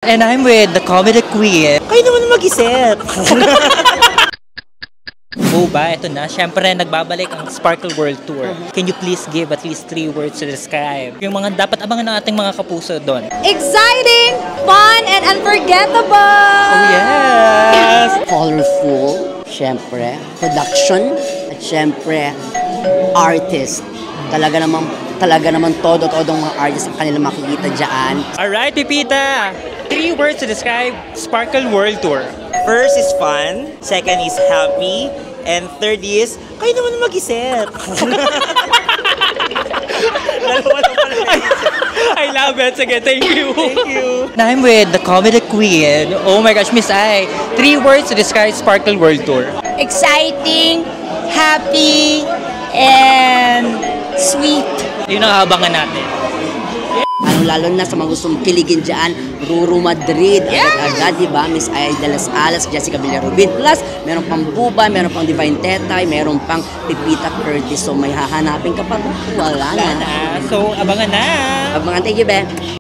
And I'm with the comedy queen. Kayo naman mag-isip. Ba, ito na. Siyempre, nagbabalik ang Sparkle World Tour. Can you please give at least 3 words to describe yung mga dapat abangan ng ating mga kapuso doon? Exciting, fun, and unforgettable! Oh, yes! Colorful, syempre. Production, at syempre, artist. Talaga naman todo-todong mga artist ang kanila makikita dyan. Alright, Pipita! 3 words to describe Sparkle World Tour. First is fun, second is happy, and third is, kayo naman mag-isip. I love it. Sige, thank you. Thank you. And I'm with the comedy queen. Oh my gosh, Miss Ai. 3 words to describe Sparkle World Tour. Exciting, happy, and sweet. Yun ang abangan natin. Lalo na sa mga gustong kiligin dyan, Ruru Madrid, agad-agad, diba? Miss Ai de las Alas, Jessica Villarubin. Plus, meron pang Buba, meron pang Divine Tetay, meron pang Pipita Curtis. So, may hahanapin ka pa. Wala na. So, abangan na. Abangan, thank you, be.